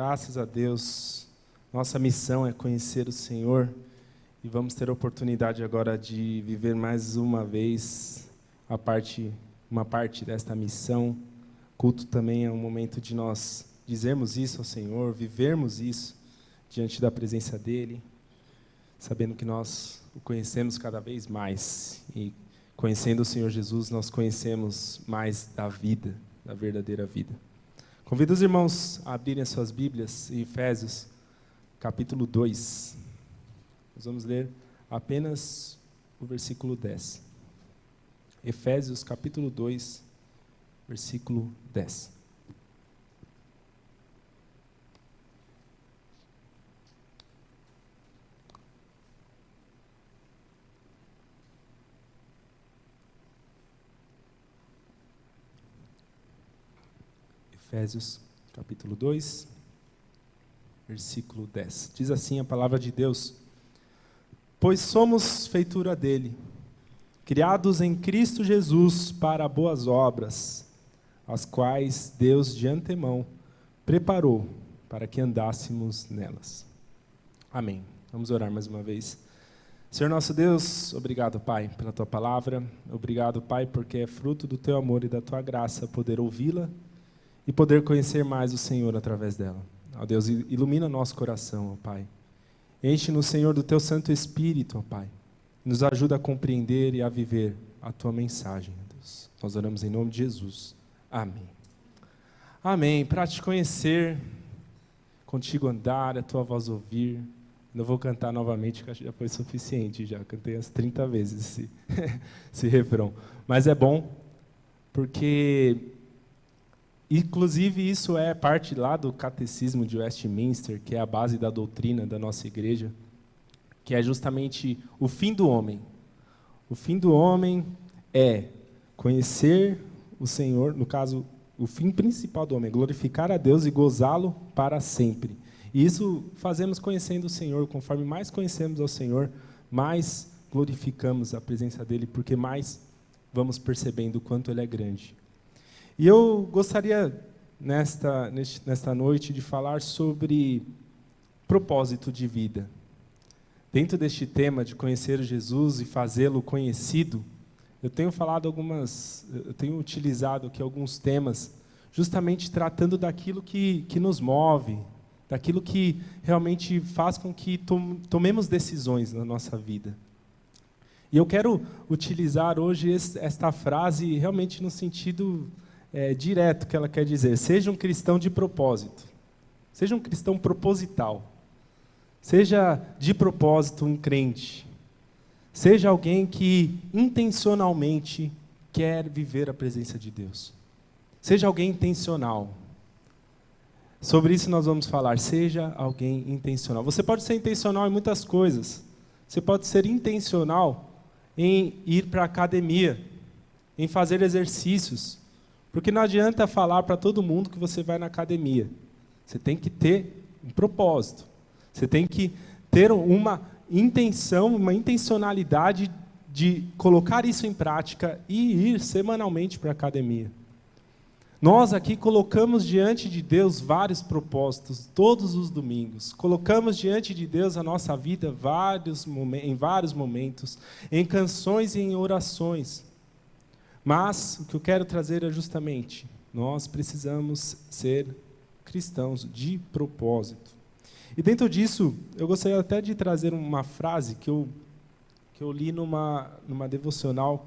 Graças a Deus, nossa missão é conhecer o Senhor e vamos ter a oportunidade agora de viver mais uma vez uma parte desta missão. Culto também é um momento de nós dizermos isso ao Senhor, vivermos isso diante da presença dEle, sabendo que nós o conhecemos cada vez mais e conhecendo o Senhor Jesus, nós conhecemos mais da vida, da verdadeira vida. Convido os irmãos a abrirem as suas Bíblias em Efésios, capítulo 2. Nós vamos ler apenas o versículo 10. Efésios, capítulo 2, versículo 10. Efésios, capítulo 2, versículo 10. Diz assim a palavra de Deus: Pois somos feitura dele, criados em Cristo Jesus para boas obras, as quais Deus de antemão preparou para que andássemos nelas. Amém. Vamos orar mais uma vez. Senhor nosso Deus, obrigado, Pai, pela Tua palavra. Obrigado, Pai, porque é fruto do Teu amor e da Tua graça poder ouvi-la e poder conhecer mais o Senhor através dela. Ó Deus, ilumina nosso coração, ó Pai. Enche-nos, Senhor, do Teu Santo Espírito, ó Pai. Nos ajuda a compreender e a viver a Tua mensagem, ó Deus. Nós oramos em nome de Jesus. Amém. Amém. Para te conhecer, contigo andar, a Tua voz ouvir. Não vou cantar novamente, que acho que já foi suficiente. Já cantei as 30 vezes esse refrão. Mas é bom, porque inclusive, isso é parte lá do Catecismo de Westminster, que é a base da doutrina da nossa igreja, que é justamente o fim do homem. O fim do homem é conhecer o Senhor, no caso, o fim principal do homem, é glorificar a Deus e gozá-lo para sempre. E isso fazemos conhecendo o Senhor. Conforme mais conhecemos ao Senhor, mais glorificamos a presença dEle, porque mais vamos percebendo o quanto Ele é grande. E eu gostaria, nesta noite, de falar sobre propósito de vida. Dentro deste tema de conhecer Jesus e fazê-lo conhecido, eu tenho utilizado aqui alguns temas, justamente tratando daquilo que nos move, daquilo que realmente faz com que tomemos decisões na nossa vida. E eu quero utilizar hoje esta frase realmente no sentido direto que ela quer dizer: seja um cristão de propósito, seja um cristão proposital, seja de propósito um crente, seja alguém que intencionalmente quer viver a presença de Deus, seja alguém intencional. Sobre isso nós vamos falar, seja alguém intencional. Você pode ser intencional em muitas coisas, você pode ser intencional em ir para a academia, em fazer exercícios, porque não adianta falar para todo mundo que você vai na academia. Você tem que ter um propósito. Você tem que ter uma intenção, uma intencionalidade de colocar isso em prática e ir semanalmente para a academia. Nós aqui colocamos diante de Deus vários propósitos, todos os domingos. Colocamos diante de Deus a nossa vida em vários momentos, em canções e em orações. Mas o que eu quero trazer é justamente, nós precisamos ser cristãos de propósito. E dentro disso, eu gostaria até de trazer uma frase que eu li numa devocional,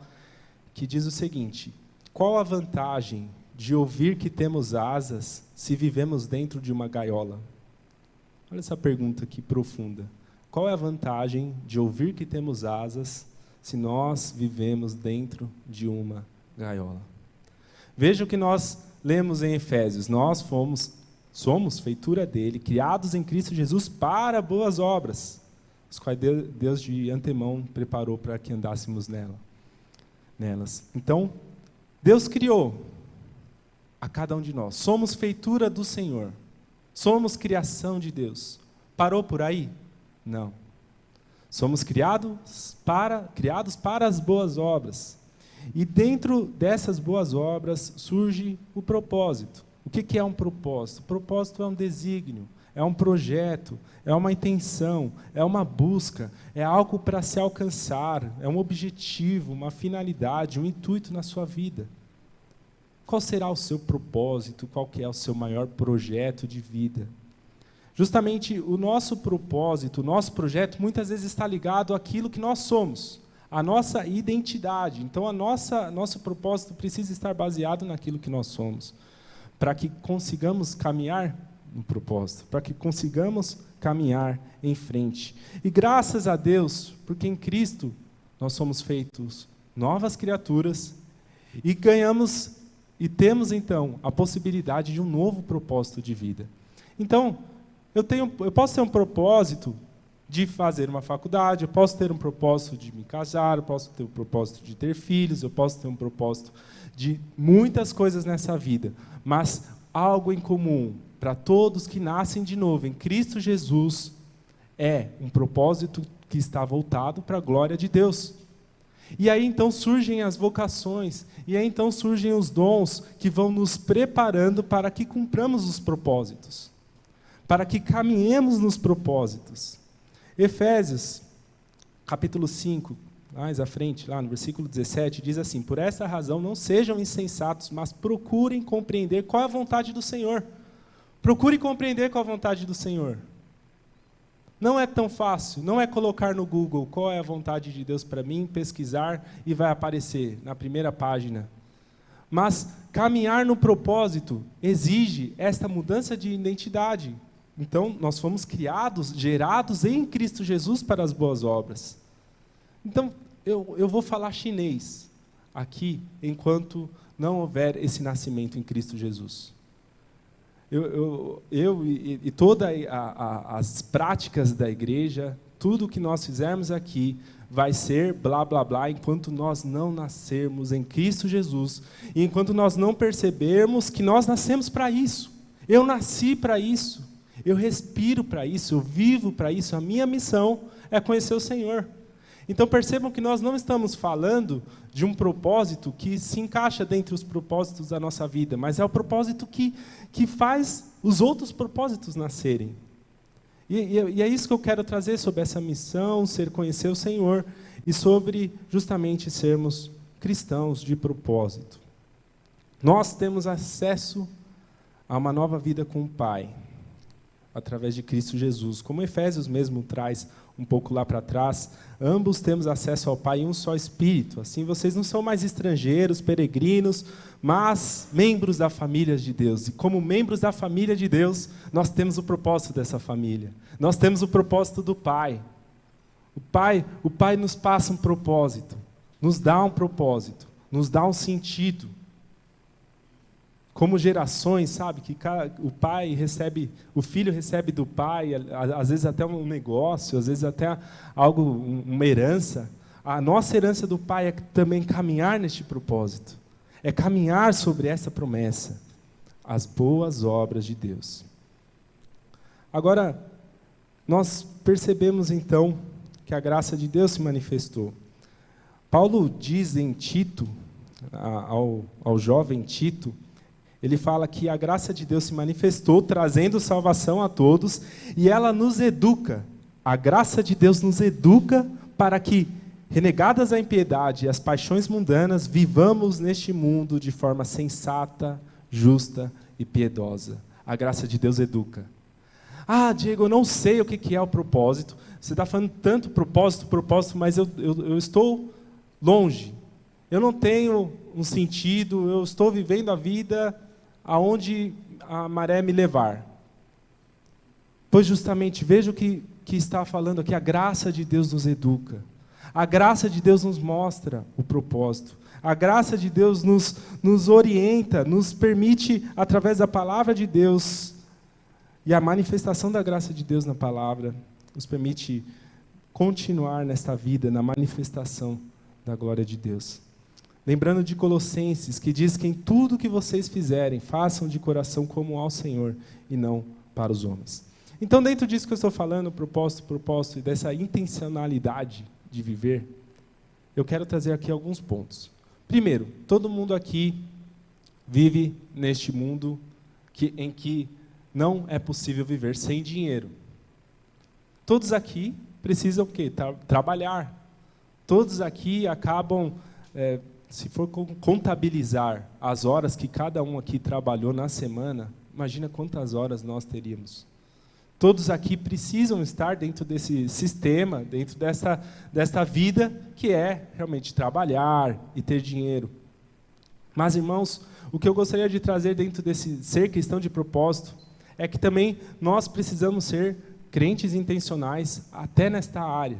que diz o seguinte: qual a vantagem de ouvir que temos asas se vivemos dentro de uma gaiola? Olha essa pergunta aqui profunda. Qual é a vantagem de ouvir que temos asas se nós vivemos dentro de uma gaiola? Veja o que nós lemos em Efésios. Nós somos feitura dele, criados em Cristo Jesus para boas obras, as quais Deus de antemão preparou para que andássemos nelas. Então, Deus criou a cada um de nós. Somos feitura do Senhor. Somos criação de Deus. Parou por aí? Não. Somos criados para as boas obras. E dentro dessas boas obras surge o propósito. O que é um propósito? Propósito é um desígnio, é um projeto, é uma intenção, é uma busca, é algo para se alcançar, é um objetivo, uma finalidade, um intuito na sua vida. Qual será o seu propósito? Qual que é o seu maior projeto de vida? Justamente o nosso propósito, o nosso projeto, muitas vezes está ligado àquilo que nós somos, à nossa identidade. Então, nosso propósito precisa estar baseado naquilo que nós somos, para que consigamos caminhar no propósito, para que consigamos caminhar em frente. E graças a Deus, porque em Cristo nós somos feitos novas criaturas e ganhamos e temos então a possibilidade de um novo propósito de vida. Então, eu posso ter um propósito de fazer uma faculdade, eu posso ter um propósito de me casar, eu posso ter um propósito de ter filhos, eu posso ter um propósito de muitas coisas nessa vida, mas algo em comum para todos que nascem de novo em Cristo Jesus é um propósito que está voltado para a glória de Deus. E aí então surgem as vocações, e aí então surgem os dons que vão nos preparando para que cumpramos os propósitos, para que caminhemos nos propósitos. Efésios, capítulo 5, mais à frente, lá no versículo 17, diz assim: por essa razão não sejam insensatos, mas procurem compreender qual é a vontade do Senhor. Procure compreender qual é a vontade do Senhor. Não é tão fácil, não é colocar no Google qual é a vontade de Deus para mim, pesquisar e vai aparecer na primeira página. Mas caminhar no propósito exige esta mudança de identidade. Então, nós fomos criados, gerados em Cristo Jesus para as boas obras. Então, eu vou falar chinês aqui, enquanto não houver esse nascimento em Cristo Jesus. E todas as práticas da igreja, tudo que nós fizermos aqui, vai ser blá, blá, blá, enquanto nós não nascermos em Cristo Jesus, e enquanto nós não percebermos que nós nascemos para isso. Eu nasci para isso, eu respiro para isso, eu vivo para isso, a minha missão é conhecer o Senhor. Então percebam que nós não estamos falando de um propósito que se encaixa dentre os propósitos da nossa vida, mas é o propósito que faz os outros propósitos nascerem. E é isso que eu quero trazer sobre essa missão, conhecer o Senhor, e sobre justamente sermos cristãos de propósito. Nós temos acesso a uma nova vida com o Pai, através de Cristo Jesus. Como Efésios mesmo traz um pouco lá para trás, ambos temos acesso ao Pai em um só Espírito. Assim, vocês não são mais estrangeiros, peregrinos, mas membros da família de Deus. E como membros da família de Deus, nós temos o propósito dessa família. Nós temos o propósito do Pai. O Pai nos passa um propósito, nos dá um propósito, nos dá um sentido. Como gerações, sabe, que o filho recebe do pai, às vezes até um negócio, às vezes até algo, uma herança. A nossa herança do pai é também caminhar neste propósito, é caminhar sobre essa promessa, as boas obras de Deus. Agora, nós percebemos então que a graça de Deus se manifestou. Paulo diz em Tito, ao jovem Tito, ele fala que a graça de Deus se manifestou, trazendo salvação a todos, e ela nos educa. A graça de Deus nos educa para que, renegadas a impiedade e as paixões mundanas, vivamos neste mundo de forma sensata, justa e piedosa. A graça de Deus educa. Ah, Diego, eu não sei o que é o propósito. Você está falando tanto propósito, mas eu estou longe. Eu não tenho um sentido, eu estou vivendo a vida aonde a maré me levar. Pois justamente, veja o que está falando aqui, a graça de Deus nos educa. A graça de Deus nos mostra o propósito. A graça de Deus nos orienta, nos permite, através da palavra de Deus, e a manifestação da graça de Deus na palavra, nos permite continuar nesta vida, na manifestação da glória de Deus. Lembrando de Colossenses, que diz que em tudo que vocês fizerem, façam de coração como ao Senhor e não para os homens. Então, dentro disso que eu estou falando, propósito e dessa intencionalidade de viver, eu quero trazer aqui alguns pontos. Primeiro, todo mundo aqui vive neste mundo em que não é possível viver sem dinheiro. Todos aqui precisam o quê? Trabalhar. Todos aqui acabam, se for contabilizar as horas que cada um aqui trabalhou na semana, imagina quantas horas nós teríamos. Todos aqui precisam estar dentro desse sistema, dentro desta vida que é realmente trabalhar e ter dinheiro. Mas, irmãos, o que eu gostaria de trazer dentro desse ser cristão de propósito é que também nós precisamos ser crentes intencionais até nesta área.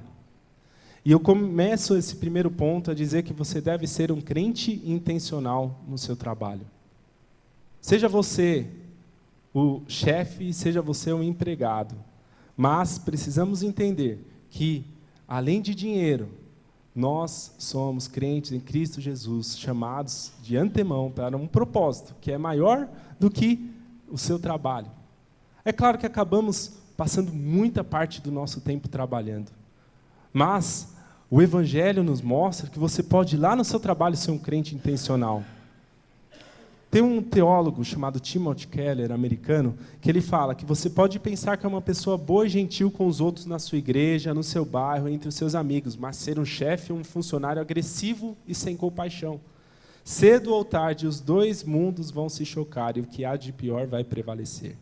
E eu começo esse primeiro ponto a dizer que você deve ser um crente intencional no seu trabalho. Seja você o chefe, seja você um empregado, mas precisamos entender que, além de dinheiro, nós somos crentes em Cristo Jesus, chamados de antemão para um propósito que é maior do que o seu trabalho. É claro que acabamos passando muita parte do nosso tempo trabalhando, mas o Evangelho nos mostra que você pode ir lá no seu trabalho ser um crente intencional. Tem um teólogo chamado Timothy Keller, americano, que ele fala que você pode pensar que é uma pessoa boa e gentil com os outros na sua igreja, no seu bairro, entre os seus amigos, mas ser um chefe, um funcionário agressivo e sem compaixão. Cedo ou tarde, os dois mundos vão se chocar e o que há de pior vai prevalecer.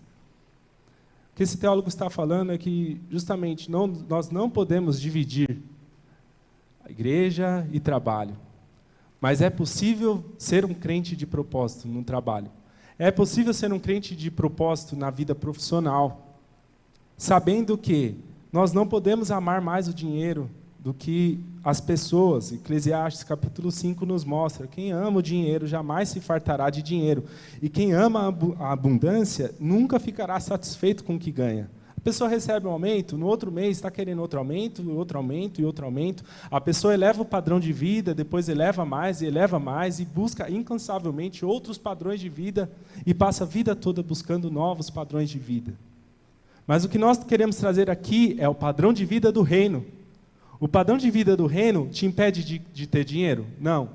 O que esse teólogo está falando é que, justamente, nós não podemos dividir a igreja e trabalho. Mas é possível ser um crente de propósito no trabalho. É possível ser um crente de propósito na vida profissional, sabendo que nós não podemos amar mais o dinheiro do que as pessoas. Eclesiastes capítulo 5 nos mostra: quem ama o dinheiro jamais se fartará de dinheiro, e quem ama a abundância nunca ficará satisfeito com o que ganha. A pessoa recebe um aumento, no outro mês está querendo outro aumento, outro aumento e outro aumento. A pessoa eleva o padrão de vida, depois eleva mais e busca incansavelmente outros padrões de vida e passa a vida toda buscando novos padrões de vida. Mas o que nós queremos trazer aqui é o padrão de vida do reino. O padrão de vida do reino te impede de ter dinheiro? Não.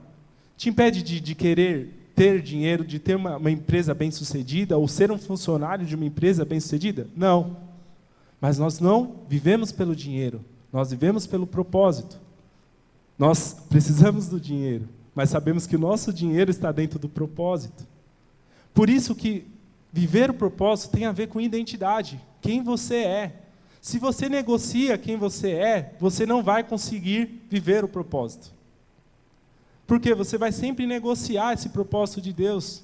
Te impede de querer ter dinheiro, de ter uma empresa bem-sucedida ou ser um funcionário de uma empresa bem-sucedida? Não. Mas nós não vivemos pelo dinheiro, nós vivemos pelo propósito. Nós precisamos do dinheiro, mas sabemos que o nosso dinheiro está dentro do propósito. Por isso que viver o propósito tem a ver com identidade, quem você é. Se você negocia quem você é, você não vai conseguir viver o propósito. Porque você vai sempre negociar esse propósito de Deus.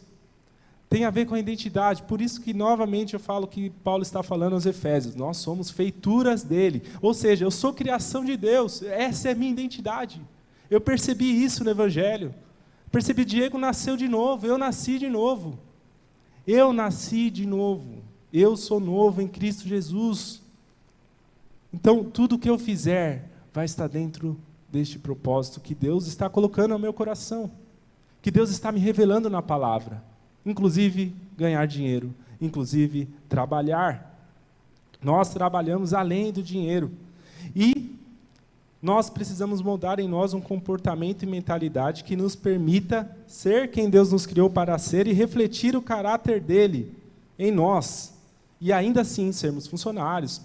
Tem a ver com a identidade. Por isso que, novamente, eu falo que Paulo está falando aos Efésios. Nós somos feituras dele. Ou seja, eu sou criação de Deus. Essa é a minha identidade. Eu percebi isso no Evangelho. Percebi, Diego nasceu de novo. Eu nasci de novo. Eu nasci de novo. Eu sou novo em Cristo Jesus. Então, tudo que eu fizer vai estar dentro deste propósito que Deus está colocando no meu coração. Que Deus está me revelando na palavra. Inclusive ganhar dinheiro, inclusive trabalhar. Nós trabalhamos além do dinheiro. E nós precisamos moldar em nós um comportamento e mentalidade que nos permita ser quem Deus nos criou para ser e refletir o caráter dele em nós. E ainda assim sermos funcionários,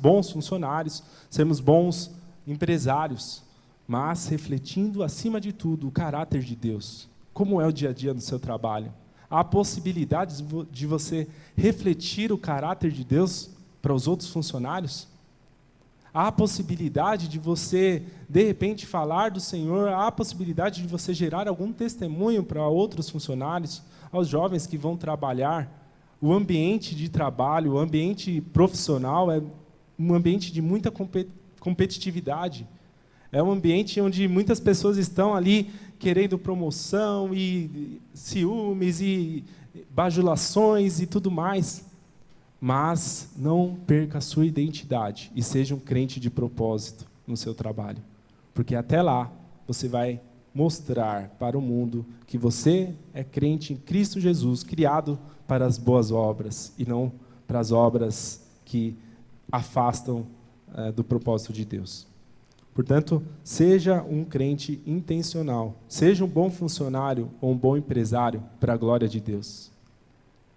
sermos bons empresários, mas refletindo acima de tudo o caráter de Deus. Como é o dia a dia no seu trabalho? Há possibilidades de você refletir o caráter de Deus para os outros funcionários? Há possibilidade de você, de repente, falar do Senhor? Há possibilidade de você gerar algum testemunho para outros funcionários, aos jovens que vão trabalhar? O ambiente de trabalho, o ambiente profissional é um ambiente de muita competitividade. É um ambiente onde muitas pessoas estão ali querendo promoção e ciúmes e bajulações e tudo mais. Mas não perca a sua identidade e seja um crente de propósito no seu trabalho. Porque até lá você vai mostrar para o mundo que você é crente em Cristo Jesus, criado para as boas obras e não para as obras que afastam do propósito de Deus. Portanto, seja um crente intencional. Seja um bom funcionário ou um bom empresário para a glória de Deus.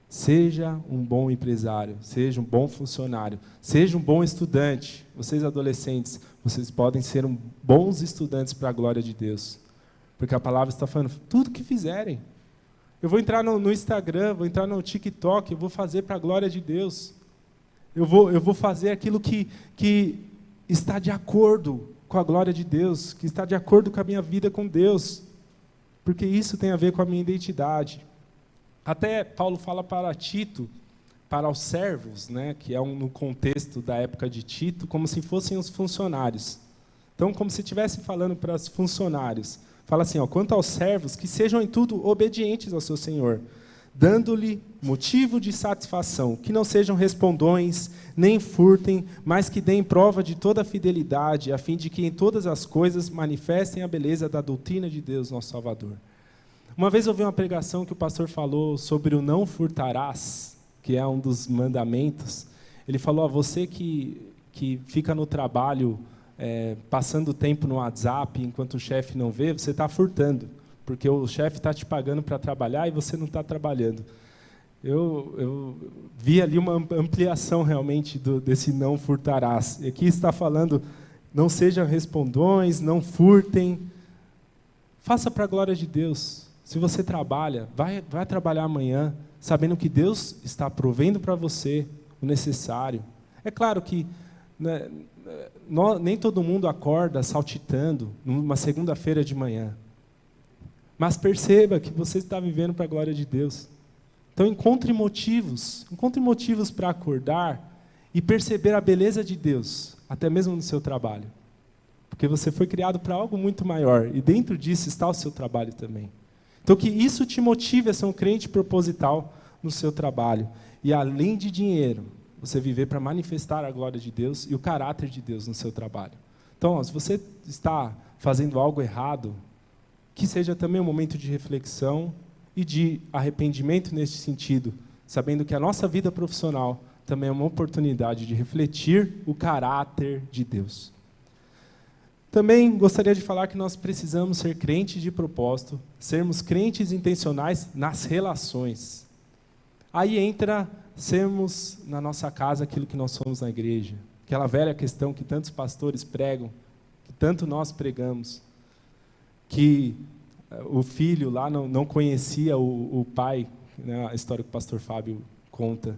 Seja um bom empresário, seja um bom funcionário, seja um bom estudante. Vocês adolescentes, vocês podem ser bons estudantes para a glória de Deus. Porque a palavra está falando, tudo que fizerem. Eu vou entrar no Instagram, vou entrar no TikTok, eu vou fazer para a glória de Deus. Eu vou fazer aquilo que está de acordo com a glória de Deus, que está de acordo com a minha vida com Deus. Porque isso tem a ver com a minha identidade. Até Paulo fala para Tito, para os servos, né, que é no contexto da época de Tito, como se fossem os funcionários. Então, como se estivesse falando para os funcionários. Fala assim, quanto aos servos, que sejam em tudo obedientes ao seu Senhor, dando-lhe motivo de satisfação, que não sejam respondões, nem furtem, mas que deem prova de toda a fidelidade, a fim de que em todas as coisas manifestem a beleza da doutrina de Deus, nosso Salvador. Uma vez eu ouvi uma pregação que o pastor falou sobre o não furtarás, que é um dos mandamentos. Ele falou, você que fica no trabalho, passando tempo no WhatsApp, enquanto o chefe não vê, você está furtando, porque o chefe está te pagando para trabalhar e você não está trabalhando. Eu vi ali uma ampliação realmente desse não furtarás. E aqui está falando, não sejam respondões, não furtem. Faça para a glória de Deus. Se você trabalha, vai trabalhar amanhã, sabendo que Deus está provendo para você o necessário. É claro que nem todo mundo acorda saltitando numa segunda-feira de manhã. Mas perceba que você está vivendo para a glória de Deus. Então encontre motivos para acordar e perceber a beleza de Deus, até mesmo no seu trabalho. Porque você foi criado para algo muito maior, e dentro disso está o seu trabalho também. Então, que isso te motive a ser um crente proposital no seu trabalho. E, além de dinheiro, você viver para manifestar a glória de Deus e o caráter de Deus no seu trabalho. Então, se você está fazendo algo errado, que seja também um momento de reflexão e de arrependimento nesse sentido, sabendo que a nossa vida profissional também é uma oportunidade de refletir o caráter de Deus. Também gostaria de falar que nós precisamos ser crentes de propósito, sermos crentes intencionais nas relações. Aí entra sermos na nossa casa aquilo que nós somos na igreja. Aquela velha questão que tantos pastores pregam, que tanto nós pregamos, que o filho lá não conhecia o pai, né, a história que o pastor Fábio conta,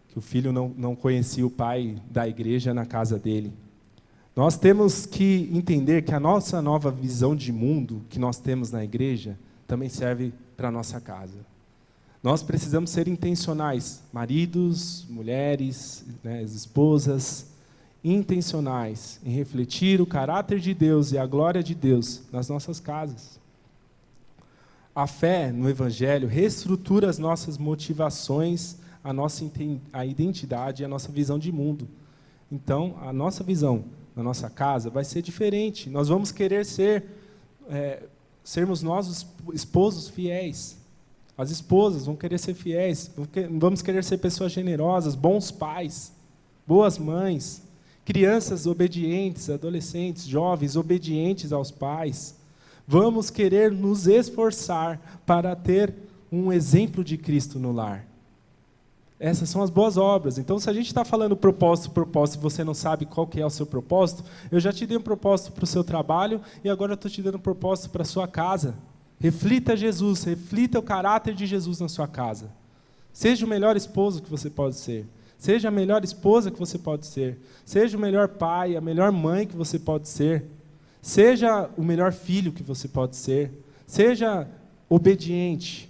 que o filho não conhecia o pai da igreja na casa dele. Nós temos que entender que a nossa nova visão de mundo que nós temos na igreja também serve para a nossa casa. Nós precisamos ser intencionais, maridos, mulheres, né, esposas, intencionais em refletir o caráter de Deus e a glória de Deus nas nossas casas. A fé no Evangelho reestrutura as nossas motivações, a identidade e a nossa visão de mundo. Então, a nossa visão na nossa casa vai ser diferente. Nós vamos querer sermos nós os esposos fiéis. As esposas vão querer ser fiéis, vamos querer ser pessoas generosas, bons pais, boas mães, crianças obedientes, adolescentes, jovens obedientes aos pais. Vamos querer nos esforçar para ter um exemplo de Cristo no lar. Essas são as boas obras. Então, se a gente está falando propósito, e você não sabe qual que é o seu propósito, eu já te dei um propósito para o seu trabalho e agora eu estou te dando um propósito para a sua casa. Reflita Jesus, reflita o caráter de Jesus na sua casa. Seja o melhor esposo que você pode ser. Seja a melhor esposa que você pode ser. Seja o melhor pai, a melhor mãe que você pode ser. Seja o melhor filho que você pode ser. Seja obediente.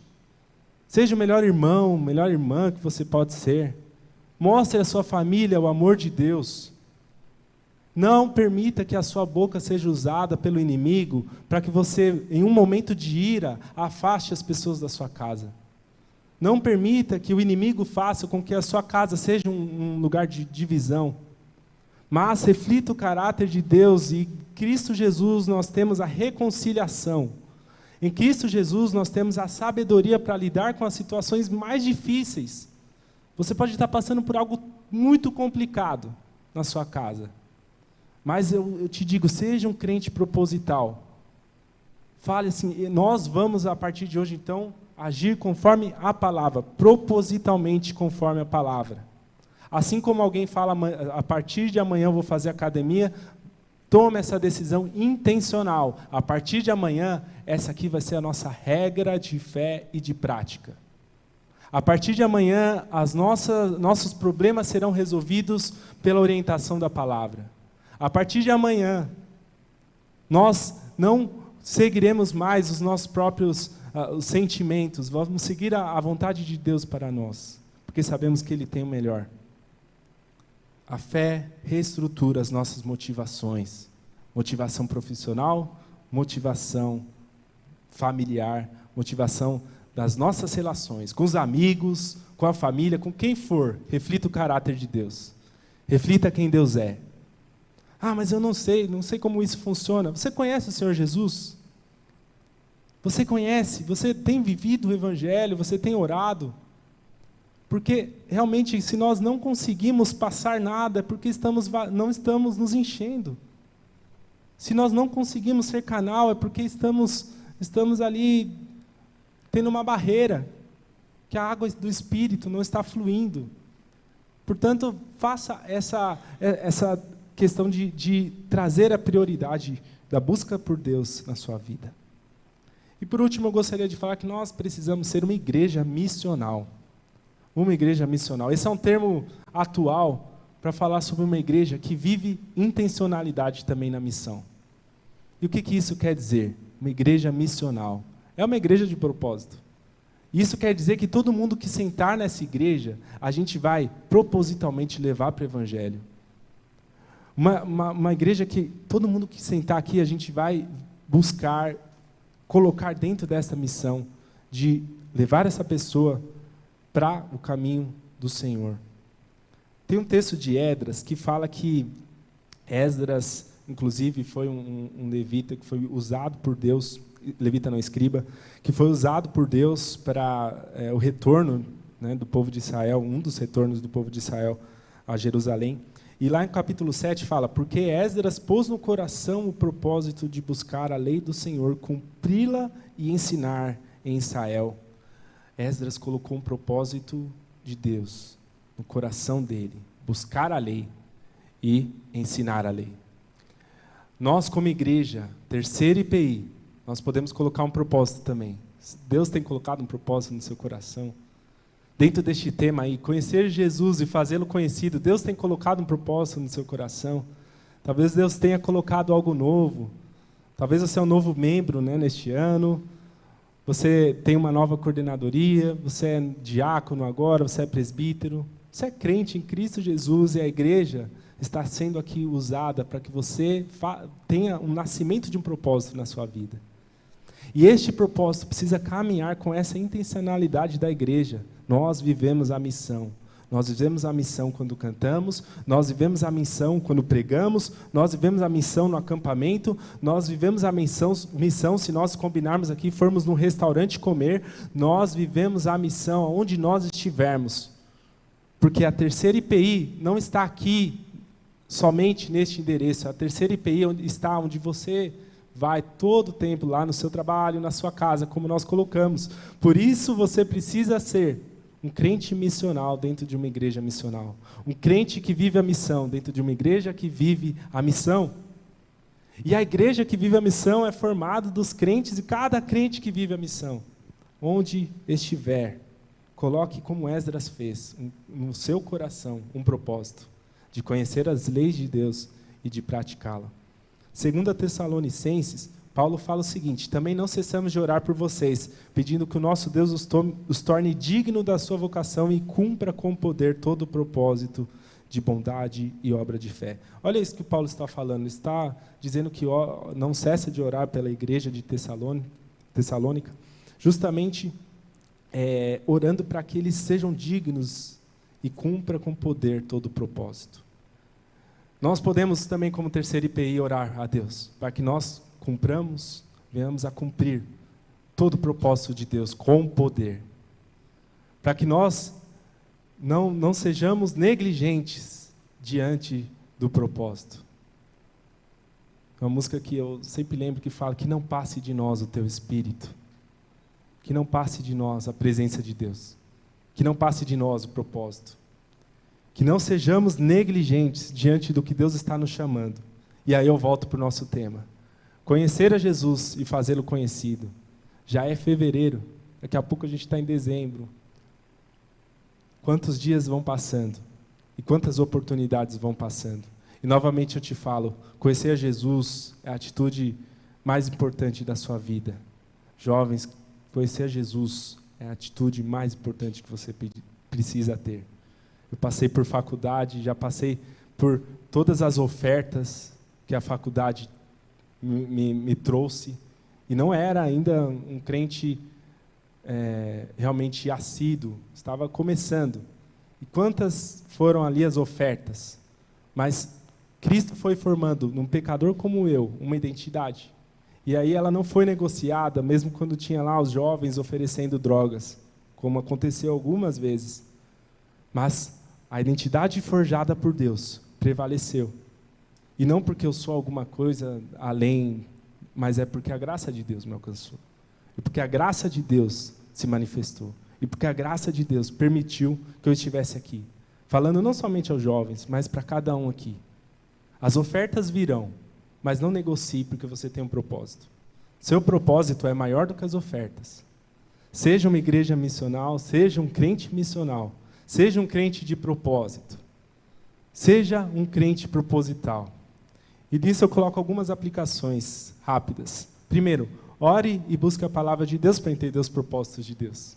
Seja o melhor irmão, melhor irmã que você pode ser. Mostre à sua família o amor de Deus. Não permita que a sua boca seja usada pelo inimigo para que você, em um momento de ira, afaste as pessoas da sua casa. Não permita que o inimigo faça com que a sua casa seja um lugar de divisão. Mas reflita o caráter de Deus e em Cristo Jesus nós temos a reconciliação. Em Cristo Jesus nós temos a sabedoria para lidar com as situações mais difíceis. Você pode estar passando por algo muito complicado na sua casa. Mas eu te digo, seja um crente proposital. Fale assim, nós vamos a partir de hoje então agir conforme a palavra, propositalmente conforme a palavra. Assim como alguém fala, a partir de amanhã eu vou fazer academia, tome essa decisão intencional. A partir de amanhã, essa aqui vai ser a nossa regra de fé e de prática. A partir de amanhã, nossos problemas serão resolvidos pela orientação da palavra. A partir de amanhã, nós não seguiremos mais os nossos próprios os sentimentos, vamos seguir a vontade de Deus para nós, porque sabemos que Ele tem o melhor. A fé reestrutura as nossas motivações. Motivação profissional, motivação familiar, motivação das nossas relações, com os amigos, com a família, com quem for. Reflita o caráter de Deus. Reflita quem Deus é. Ah, mas eu não sei como isso funciona. Você conhece o Senhor Jesus? Você conhece? Você tem vivido o Evangelho? Você tem orado? Porque, realmente, se nós não conseguimos passar nada, é porque não estamos nos enchendo. Se nós não conseguimos ser canal, é porque estamos ali tendo uma barreira, que a água do Espírito não está fluindo. Portanto, faça essa questão de trazer a prioridade da busca por Deus na sua vida. E, por último, eu gostaria de falar que nós precisamos ser uma igreja missional. Uma igreja missional. Esse é um termo atual para falar sobre uma igreja que vive intencionalidade também na missão. E o que isso quer dizer? Uma igreja missional. É uma igreja de propósito. Isso quer dizer que todo mundo que sentar nessa igreja, a gente vai propositalmente levar para o Evangelho. Uma igreja que todo mundo que sentar aqui, a gente vai buscar colocar dentro dessa missão de levar essa pessoa para o caminho do Senhor. Tem um texto de Esdras que fala que Esdras, inclusive, foi um levita que foi usado por Deus, levita não, escriba, que foi usado por Deus para o retorno, né, do povo de Israel, um dos retornos do povo de Israel a Jerusalém. E lá em capítulo 7 fala, porque Esdras pôs no coração o propósito de buscar a lei do Senhor, cumpri-la e ensinar em Israel. Esdras colocou um propósito de Deus no coração dele, buscar a lei e ensinar a lei. Nós, como igreja, terceira IPI, nós podemos colocar um propósito também. Deus tem colocado um propósito no seu coração. Dentro deste tema aí, conhecer Jesus e fazê-lo conhecido, Deus tem colocado um propósito no seu coração. Talvez Deus tenha colocado algo novo. Talvez você é um novo membro, né, neste ano. Você tem uma nova coordenadoria, você é diácono agora, você é presbítero. Você é crente em Cristo Jesus e a igreja está sendo aqui usada para que você tenha um nascimento de um propósito na sua vida. E este propósito precisa caminhar com essa intencionalidade da igreja. Nós vivemos a missão. Nós vivemos a missão quando cantamos, nós vivemos a missão quando pregamos, nós vivemos a missão no acampamento, nós vivemos a missão se nós combinarmos aqui, formos num restaurante comer, nós vivemos a missão onde nós estivermos. Porque a terceira IPI não está aqui somente neste endereço, a terceira IPI está onde você vai todo o tempo, lá no seu trabalho, na sua casa, como nós colocamos. Por isso você precisa ser um crente missional dentro de uma igreja missional. Um crente que vive a missão dentro de uma igreja que vive a missão. E a igreja que vive a missão é formada dos crentes e cada crente que vive a missão. Onde estiver, coloque como Esdras fez, no seu coração, um propósito de conhecer as leis de Deus e de praticá-la. 2 Tessalonicenses, Paulo fala o seguinte, também não cessamos de orar por vocês, pedindo que o nosso Deus os torne digno da sua vocação e cumpra com poder todo o propósito de bondade e obra de fé. Olha isso que Paulo está falando, ele está dizendo que não cessa de orar pela igreja de Tessalônica, justamente orando para que eles sejam dignos e cumpra com poder todo o propósito. Nós podemos também, como terceira IPI, orar a Deus, para que nós cumpramos, venhamos a cumprir todo o propósito de Deus com poder. Para que nós não sejamos negligentes diante do propósito. Uma música que eu sempre lembro que fala que não passe de nós o teu Espírito. que não passe de nós a presença de Deus, que não passe de nós o propósito, que não sejamos negligentes diante do que Deus está nos chamando. E aí eu volto para o nosso tema. Conhecer a Jesus e fazê-lo conhecido. Já é fevereiro, daqui a pouco a gente está em dezembro. Quantos dias vão passando e quantas oportunidades vão passando. E novamente eu te falo, conhecer a Jesus é a atitude mais importante da sua vida. Jovens, conhecer a Jesus é a atitude mais importante que você precisa ter. Eu passei por faculdade, já passei por todas as ofertas que a faculdade me trouxe, e não era ainda um crente realmente assíduo, estava começando. E quantas foram ali as ofertas? Mas Cristo foi formando num pecador como eu uma identidade. E aí ela não foi negociada, mesmo quando tinha lá os jovens oferecendo drogas, como aconteceu algumas vezes. Mas a identidade forjada por Deus prevaleceu. E não porque eu sou alguma coisa além, mas é porque a graça de Deus me alcançou. E porque a graça de Deus se manifestou. E porque a graça de Deus permitiu que eu estivesse aqui. Falando não somente aos jovens, mas para cada um aqui. As ofertas virão, mas não negocie porque você tem um propósito. Seu propósito é maior do que as ofertas. Seja uma igreja missional, seja um crente missional, seja um crente de propósito. Seja um crente proposital. E disso eu coloco algumas aplicações rápidas. Primeiro, ore e busque a palavra de Deus para entender os propósitos de Deus.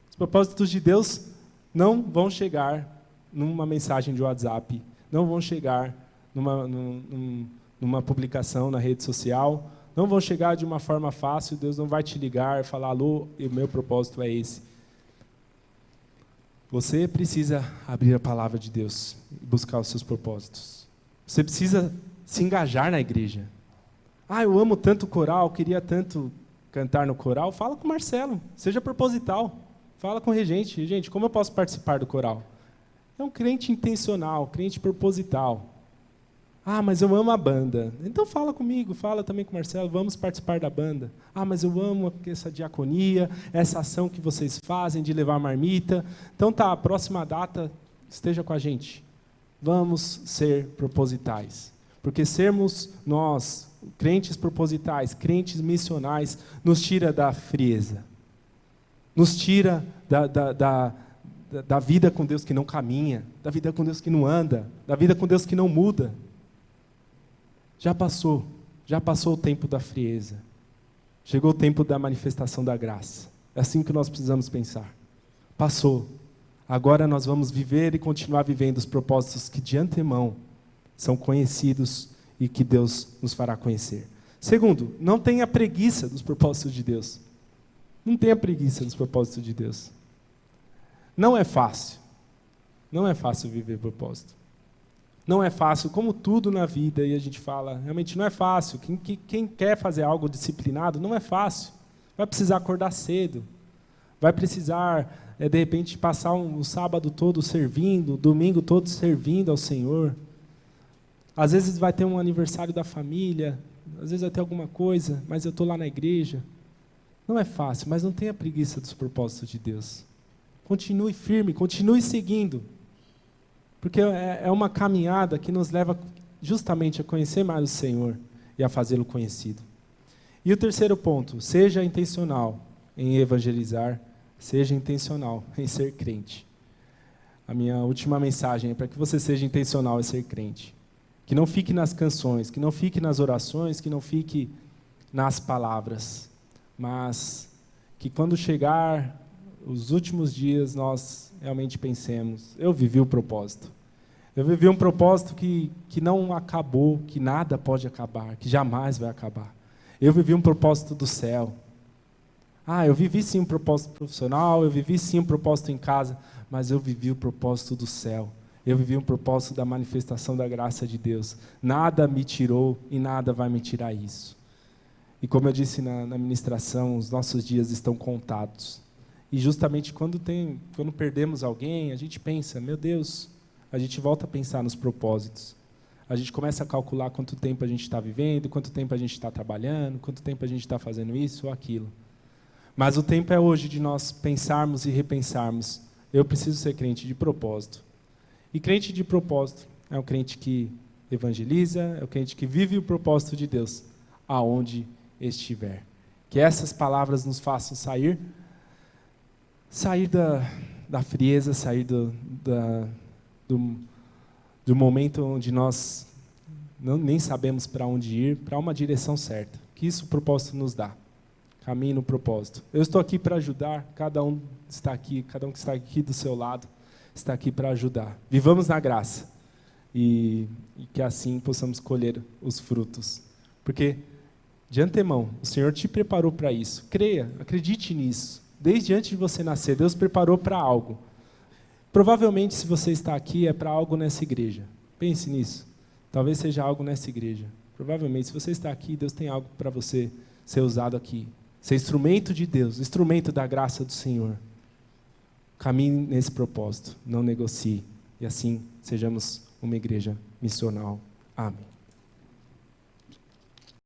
Os propósitos de Deus não vão chegar numa mensagem de WhatsApp, não vão chegar numa publicação na rede social, não vão chegar de uma forma fácil, Deus não vai te ligar e falar, alô, e o meu propósito é esse. Você precisa abrir a palavra de Deus e buscar os seus propósitos. Você precisa se engajar na igreja. Ah, eu amo tanto o coral, queria tanto cantar no coral. Fala com o Marcelo, seja proposital. Fala com o regente. Regente, como eu posso participar do coral? É um crente intencional, crente proposital. Ah, mas eu amo a banda. Então fala comigo, fala também com o Marcelo, vamos participar da banda. Ah, mas eu amo essa diaconia, essa ação que vocês fazem de levar marmita. Então tá, a próxima data, esteja com a gente. Vamos ser propositais. Porque sermos nós, crentes propositais, crentes missionais, nos tira da frieza. Nos tira da vida com Deus que não caminha, da vida com Deus que não anda, da vida com Deus que não muda. Já passou o tempo da frieza. Chegou o tempo da manifestação da graça. É assim que nós precisamos pensar. Passou. Agora nós vamos viver e continuar vivendo os propósitos que de antemão são conhecidos e que Deus nos fará conhecer. Segundo, não tenha preguiça dos propósitos de Deus. Não tenha preguiça dos propósitos de Deus. Não é fácil. Não é fácil viver propósito. Não é fácil, como tudo na vida, e a gente fala, realmente não é fácil. Quem quer fazer algo disciplinado, não é fácil. Vai precisar acordar cedo. Vai precisar, de repente, passar um sábado todo servindo, domingo todo servindo ao Senhor. Às vezes vai ter um aniversário da família, às vezes vai ter alguma coisa, mas eu estou lá na igreja. Não é fácil, mas não tenha preguiça dos propósitos de Deus. Continue firme, continue seguindo. Porque é uma caminhada que nos leva justamente a conhecer mais o Senhor e a fazê-lo conhecido. E o terceiro ponto, seja intencional em evangelizar, seja intencional em ser crente. A minha última mensagem é para que você seja intencional em ser crente. Que não fique nas canções, que não fique nas orações, que não fique nas palavras, mas que quando chegar os últimos dias nós realmente pensemos, eu vivi o propósito. Eu vivi um propósito que não acabou, que nada pode acabar, que jamais vai acabar. Eu vivi um propósito do céu. Ah, eu vivi sim um propósito profissional, eu vivi sim um propósito em casa, mas eu vivi o propósito do céu. Eu vivi um propósito da manifestação da graça de Deus. Nada me tirou e nada vai me tirar isso. E como eu disse na ministração, os nossos dias estão contados. E justamente quando perdemos alguém, a gente pensa, meu Deus, a gente volta a pensar nos propósitos. A gente começa a calcular quanto tempo a gente está vivendo, quanto tempo a gente está trabalhando, quanto tempo a gente está fazendo isso ou aquilo. Mas o tempo é hoje de nós pensarmos e repensarmos. Eu preciso ser crente de propósito. E crente de propósito é um crente que evangeliza, é um crente que vive o propósito de Deus, aonde estiver. Que essas palavras nos façam sair da frieza, sair do momento onde nós nem sabemos para onde ir, para uma direção certa. Que isso o propósito nos dá. Caminhe no propósito. Eu estou aqui para ajudar, cada um que está aqui do seu lado, está aqui para ajudar. Vivamos na graça. E que assim possamos colher os frutos. Porque, de antemão, o Senhor te preparou para isso. Creia, acredite nisso. Desde antes de você nascer, Deus preparou para algo. Provavelmente, se você está aqui, é para algo nessa igreja. Pense nisso. Talvez seja algo nessa igreja. Provavelmente, se você está aqui, Deus tem algo para você ser usado aqui. Ser instrumento de Deus, instrumento da graça do Senhor. Caminhe nesse propósito, não negocie. E assim, sejamos uma igreja missional. Amém.